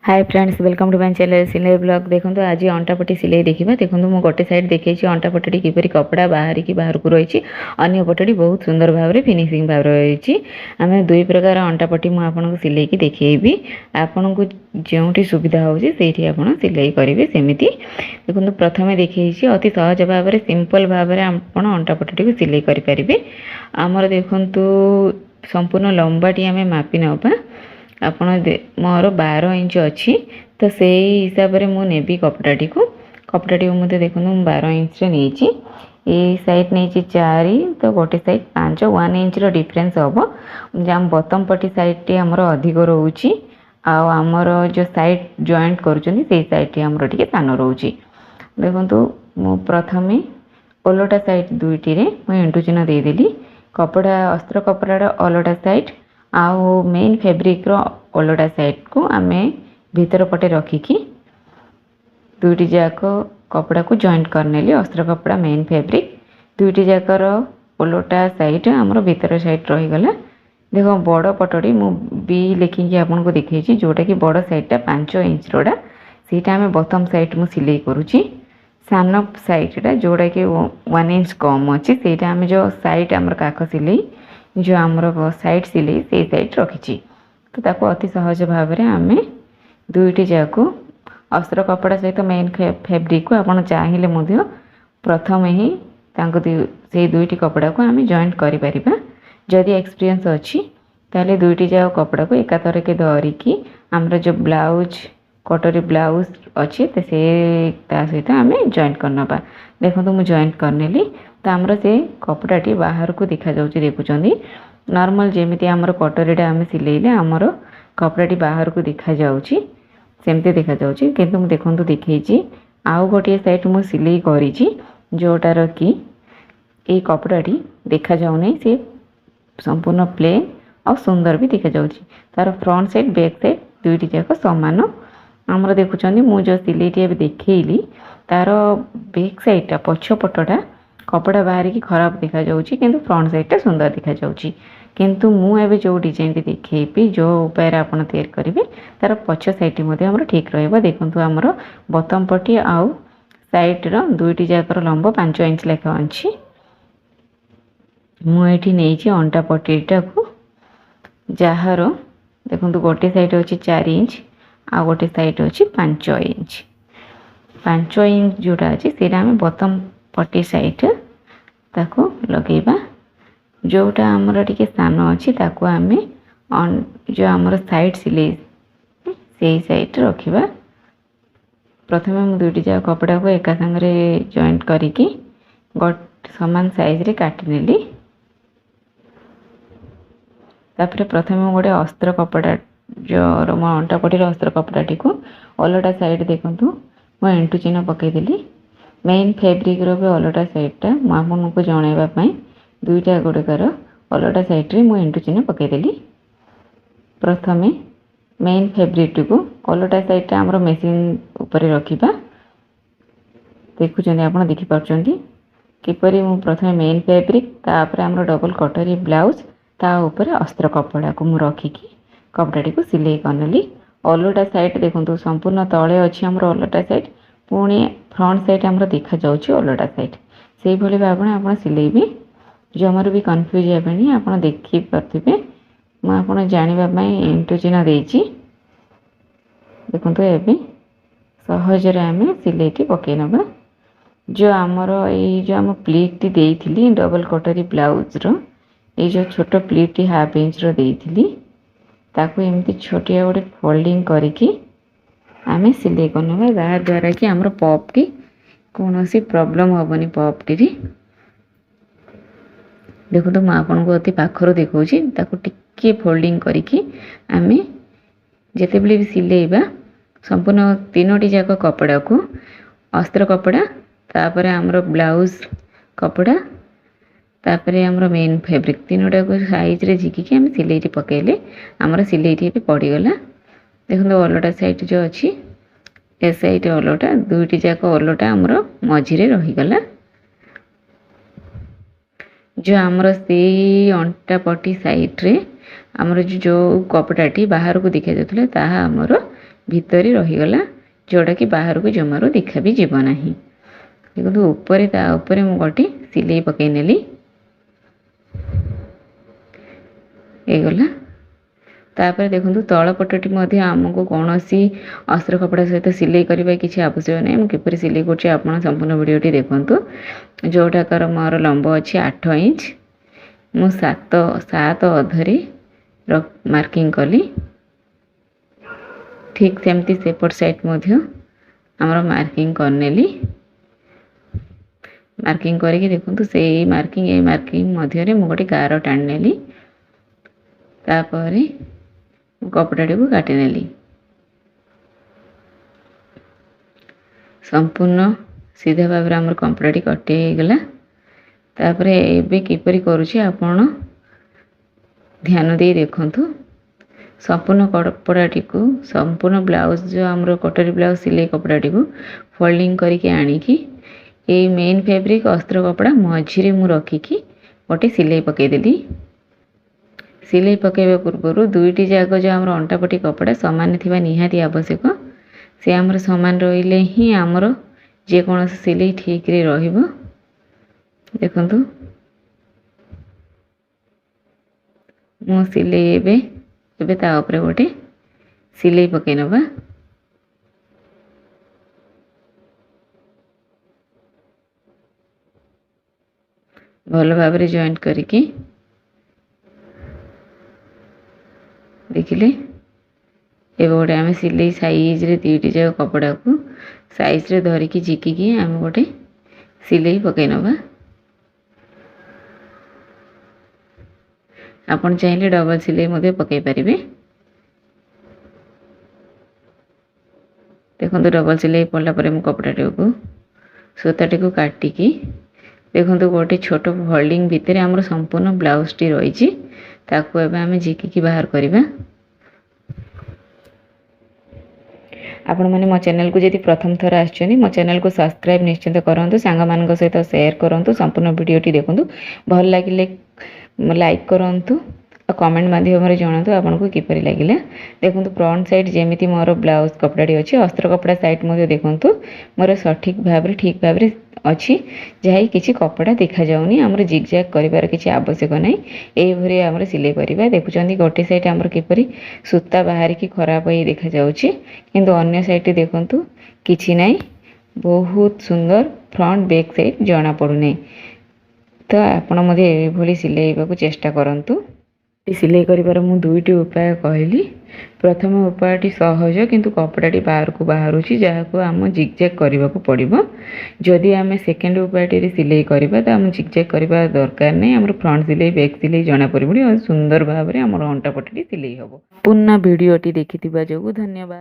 Hi friends welcome to my channel सिलाई blog. देखो आज अंटापट्टी सिलाई देखा। देखो मुझे गोटे साइड देखी अंटापट्टी किपरि कपड़ा बाहर की बाहर को रही अन्य पटटी बहुत सुंदर भाव में फिनिशिंग भाव रही। आम दुई प्रकार अंटापट्टी मुझे सिलाई की देखी आपन को जो सुविधा होती सिलाई करेंगे सेमती। देखो प्रथम देखी अति सहज भाव में सिंपल भाव में आप अंटापट्टी को सिलाई करेंगे। आमर देखु संपूर्ण लंबाटी आम मापी नवा आपण मोर 12 इंच अच्छी तो से हिसाब से मुझे कपड़ाटी को मुझे देखो 12 इंच नहीं ये साइड नहीं 4 तो गोटे साइड 5 1 इंच डिफरेंस हम जम बटम पट्टी साइड टी आमर अधिक रोचे आमर जो साइड जॉइंट करुँच साइड टी आमर टे सान रोचे। देखो मु प्रथमे ओलटा साइड दुईटी मुझे इंटू चिन्ह देदेली कपड़ा अस्त्र कपड़ा ओलटा साइड आउ मेन फैब्रिक रो ओलटा साइड को आमे भीतर पटे रखिकी दुईटी जाक कपड़ा को जॉइंट करने अस्त्र कपड़ा मेन फैब्रिक दुईटी जाकर ओलटा साइड आमर भीतर साइड रहीगला। देखो बड़ पटड़ी मु बी लिखिकी आपन को देखी जोटा कि बड़ साइडटा 5 इंच रोटा सीटा आम बटम साइड मु सिलाई करुँची सान साइडटा जोटा कि 1 इंच कम अच्छी सेटा आम जो साइड आमर काख सिलाई जो आमर साइड सिलाई से साइड रखी तो ताको अति सहज भाव में आम दुईटी जाक अस्त्र कपड़ा सहित मेन फैब्रिक को आपड़ चाहिए प्रथम ही से दुईटी कपड़ा को आम जॉइंट करें। जदि एक्सपीरियंस अच्छी ताले दुईटी जाक कपड़ा को एकातर के धरिकी आमर जो ब्लाउज कटोरी ब्लाउज अच्छी तो से सहित आम जॉइंट करना। देखो तो मुझे जॉइंट करनेली तो आमर से कपड़ाटी बाहर को देखा जाउची देखुचंदी नॉर्मल जेमिति आमर कटोरीटा आम सिलेइले आमर कपड़ाटी बाहर को देखा जाउची सेमती देखा जाउची किंतु मु देखंतु देखैची आउ गोटे साइड मु सिलाई करिची जोटार कि ए कपड़ाटी देखा जाउ नै से संपूर्ण प्लेन और सुंदर भी देखा जाउची तार फ्रंट साइड बैक साइड दुईटी जाक समान आमर देखुचंदी मु जो सिलाईटी अभी देखैली तार बैक साइडटा पछपटटा कपड़ा बाहर की खराब देखा जाउची किंतु फ्रंट साइडटा सुंदर देखा जाउची किंतु मु एबे जो डिजाइन देखैबी जो उपाय आपण तैयार करेंगे तार पछ साइड मध्ये हमर ठीक रहइबा। देखंतु हमर बटम पट्टी आउ साइड रो दुईटी जाकर लंब 5 इंच लेखा अछि मु एठी नेछि अंटा पट्टीटा को जहारो देखंतु गोटे साइड अछि 4 इंच आ गोटे साइड अछि 5 इंच 5 इंच जोटा अछि सेटा हम बटम पट्टी साइड ताको लगेबा जोटा आमर टिके स्थान अच्छी ताको आमे जो आमर साइड सिलाई से साइड रखिबा। प्रथमे हम दुईटी जाक कपड़ा को एका संगे जॉइंट करिकी गट समान साइज रे काटी नेली तापर प्रथमे गोटे अस्त्र कपड़ा जो मो अंटा पट्टीर अस्त्र कपड़ाटी को ओलटा साइड देखंतु मो एंटू चिन्ह पकई देली मेन फैब्रिक रो भी ओलटा साइडटा मु आपनको जणाइबा पई दुईटा गुड़िकार ओलटा साइड रे मु एंटू चिन्ह पकईदेली। प्रथमे मेन फैब्रिक को ओलटा साइडटा आमर मेसिन ऊपर रखिबा देखुचंदी आपण देखि पारचंदी किपरि मु प्रथमे मेन फैब्रिक तापर आमर डबल कटोरी ब्लाउज ता ऊपर अस्त्र कपड़ा को मु रखिकी कपड़ाटी को सिलाई करनेली। ओलटा साइड देखंतु संपूर्ण तळे अछि आमर ओलटा साइड पुणी फ्रंट साइड आमर देखा जाउची ओलटा साइड सेही भली भाबने आपण सिलाई भी जमर भी कन्फ्यूज हेबेनी आपण देखि पारथिबे मु आपण जानिबा पई इंटू चिन्ह देइची। देखंतु एबे सहज रे आमे सिलाईटी पकै नबा जो आमर ए जो हम प्लीट टी देइथिली डबल कटोरी ब्लाउज रो ए जो छोटो प्लीट टी हाफ इंच रो देइथिली ताको एमती छोटिया गोटे फोल्डिंग करिकी आमे सिलाई करनबा जहा द्वारा कि आमर पॉप टी कोनोसी प्रॉब्लम होबनी पॉप टी री। देखो तो मैं आपन को अति पाखर देखौची ताको टिके फोल्डिंग करिकी आमे जेतेबेले भी सिलेइबा संपूर्ण तीनोटी जाक कपड़ा को अस्त्र कपड़ा तापर हमर ब्लाउज कपड़ा तापर हमर मेन फैब्रिक तीनोटा को साइज रे झिकी के हम सिलाईटी पकेले हमर सिलाईटी भी पड़ी गला। देखो ओलटा साइड जो अछि ए साइड ओलटा दुईटी जाक ओलटा हमर मझी रे रही गला जो आमर से अंटा पट्टी साइड रे आमर जो कपड़ाटी बाहर को देखा जाउतले ताहा आमर ଭିତରେ ରହିଗଲା, ଯେଉଁଟାକି ବାହାରକୁ ଜମାରୁ ଦେଖା ବି ଯିବ ନାହିଁ। ଦେଖନ୍ତୁ ଉପରେ ତା ଉପରେ ମୁଁ ଗୋଟେ ସିଲେଇ ପକାଇ ନେଲି, ହେଇଗଲା। ତାପରେ ଦେଖନ୍ତୁ ତଳ ପଟଟି ମଧ୍ୟ ଆମକୁ କୌଣସି ଅସ୍ତ୍ର କପଡ଼ା ସହିତ ସିଲେଇ କରିବା କିଛି ଆବଶ୍ୟକ ନାହିଁ। ମୁଁ କିପରି ସିଲେଇ କରୁଛି ଆପଣ ସମ୍ପୂର୍ଣ୍ଣ ଭିଡ଼ିଓଟି ଦେଖନ୍ତୁ। ଯେଉଁଟାକର ମୋର ଲମ୍ବ ଅଛି 8 ଇଞ୍ଚ, ମୁଁ 7 ଅଧରେ ମାର୍କିଂ କଲି। ଠିକ୍ ସେମିତି ସେପଟ ସାଇଟ୍ ମଧ୍ୟ ଆମର ମାର୍କିଂ କରିନେଲି। ମାର୍କିଂ କରିକି ଦେଖନ୍ତୁ ସେଇ ମାର୍କିଂ ଏଇ ମାର୍କିଂ ମଧ୍ୟରେ ମୁଁ ଗୋଟେ ଗାର ଟାଣି ନେଲି। ତାପରେ କପଡ଼ାଟିକୁ କାଟି ନେଲି। ସମ୍ପୂର୍ଣ୍ଣ ସିଧା ଭାବରେ ଆମର କପଡ଼ାଟି କଟି ହେଇଗଲା। ତାପରେ ଏବେ କିପରି କରୁଛି ଆପଣ ଧ୍ୟାନ ଦେଇ ଦେଖନ୍ତୁ। ସମ୍ପୂର୍ଣ୍ଣ କପଡ଼ାଟିକୁ ସମ୍ପୂର୍ଣ୍ଣ ବ୍ଲାଉଜ୍ ଯେଉଁ ଆମର କଟୋରୀ ବ୍ଲାଉଜ୍ ସିଲେଇ କପଡ଼ାଟିକୁ ଫୋଲ୍ଡିଂ କରିକି ଆଣିକି ଏଇ ମେନ୍ ଫେବ୍ରିକ୍ ଅସ୍ତ୍ର କପଡ଼ା ମଝିରେ ମୁଁ ରଖିକି ଗୋଟେ ସିଲେଇ ପକାଇଦେଲି। ସିଲେଇ ପକାଇବା ପୂର୍ବରୁ ଦୁଇଟି ଯାକ ଯେଉଁ ଆମର ଅଣ୍ଟାପଟି କପଡ଼ା ସମାନ ଥିବା ନିହାତି ଆବଶ୍ୟକ। ସେ ଆମର ସମାନ ରହିଲେ ହିଁ ଆମର ଯେକୌଣସି ସିଲେଇ ଠିକ୍ରେ ରହିବ। ଦେଖନ୍ତୁ ମୁଁ ସିଲେଇ ଏବେ ତା ଉପରେ ଗୋଟେ ସିଲେଇ ପକାଇ ନେବା। ଭଲ ଭାବରେ ଜଏଣ୍ଟ କରିକି ଦେଖିଲେ ଏବେ ଗୋଟେ ଆମେ ସିଲେଇ ସାଇଜ୍ରେ ଦୁଇଟି ଯାକ କପଡ଼ାକୁ ସାଇଜ୍ରେ ଧରିକି ଝିକିକି ଆମେ ଗୋଟେ ସିଲେଇ ପକାଇ ନେବା। ଆପଣ ଚାହିଁଲେ ଡବଲ ସିଲେଇ ମଧ୍ୟ ପକାଇ ପାରିବେ। ଦେଖନ୍ତୁ ଡବଲ ସିଲେଇ ପଡ଼ିଲା ପରେ ମୁଁ କପଡ଼ାଟିକୁ ସୂତାଟିକୁ କାଟିକି ଦେଖନ୍ତୁ ଗୋଟେ ଛୋଟ ଫୋଲ୍ଡିଂ ଭିତରେ ଆମର ସମ୍ପୂର୍ଣ୍ଣ ବ୍ଲାଉଜଟି ରହିଛି। ତାକୁ ଏବେ ଆମେ ଝିକିକି ବାହାର କରିବା। ଆପଣମାନେ ମୋ ଚ୍ୟାନେଲକୁ ଯଦି ପ୍ରଥମ ଥର ଆସିଛନ୍ତି ମୋ ଚ୍ୟାନେଲକୁ ସବସ୍କ୍ରାଇବ୍ ନିଶ୍ଚିତ କରନ୍ତୁ, ସାଙ୍ଗମାନଙ୍କ ସହିତ ସେୟାର କରନ୍ତୁ, ସମ୍ପୂର୍ଣ୍ଣ ଭିଡ଼ିଓଟି ଦେଖନ୍ତୁ। ଭଲ ଲାଗିଲେ ଲାଇକ୍ କରନ୍ତୁ ଆଉ କମେଣ୍ଟ ମାଧ୍ୟମରେ ଜଣାନ୍ତୁ ଆପଣଙ୍କୁ କିପରି ଲାଗିଲା। ଦେଖନ୍ତୁ ଫ୍ରଣ୍ଟ ସାଇଡ୍ ଯେମିତି ମୋର ବ୍ଲାଉଜ୍ କପଡ଼ାଟି ଅଛି, ଅସ୍ତ୍ର କପଡ଼ା ସାଇଡ୍ ମଧ୍ୟ ଦେଖନ୍ତୁ ମୋର ଠିକ୍ ଭାବରେ ଅଛି, ଯାହା କିଛି କପଡ଼ା ଦେଖାଯାଉନି। ଆମର ଜିଗ୍ ଜାଗ୍ କରିବାର କିଛି ଆବଶ୍ୟକ ନାହିଁ। ଏଇଭଳି ଆମର ସିଲେଇ କରିବା। ଦେଖୁଛନ୍ତି ଗୋଟେ ସାଇଡ୍ ଆମର କିପରି ସୂତା ବାହାରିକି ଖରାପ ହେଇ ଦେଖାଯାଉଛି, କିନ୍ତୁ ଅନ୍ୟ ସାଇଡ୍ଟି ଦେଖନ୍ତୁ କିଛି ନାହିଁ, ବହୁତ ସୁନ୍ଦର ଫ୍ରଣ୍ଟ ବ୍ୟାକ୍ ସାଇଡ୍ ଜଣାପଡ଼ୁନାହିଁ। ତ ଆପଣ ମଧ୍ୟ ଏଇଭଳି ସିଲେଇବାକୁ ଚେଷ୍ଟା କରନ୍ତୁ। ସିଲେଇ କରିବାର ମୁଁ ଦୁଇଟି ଉପାୟ କହିଲି। ପ୍ରଥମ ଉପାୟଟି ସହଜ କିନ୍ତୁ କପଡ଼ାଟି ବାହାରକୁ ବାହାରୁଛି, ଯାହାକୁ ଆମ ଜିଗ୍ ଜାଗ୍ କରିବାକୁ ପଡ଼ିବ। ଯଦି ଆମେ ସେକେଣ୍ଡ ଉପାୟଟିରେ ସିଲେଇ କରିବା ତ ଆମେ ଜିଗ୍ ଜାଗ୍ କରିବା ଦରକାର ନାହିଁ। ଆମର ଫ୍ରଣ୍ଟ ସିଲେଇ ବ୍ୟାକ୍ ସିଲେଇ ଜଣାପଡ଼ିବନି ଆଉ ସୁନ୍ଦର ଭାବରେ ଆମର ଅଣ୍ଟାପଟିଟି ସିଲେଇ ହେବ। ପୂର୍ଣ୍ଣ ଭିଡ଼ିଓଟି ଦେଖିଥିବା ଯୋଗୁଁ ଧନ୍ୟବାଦ।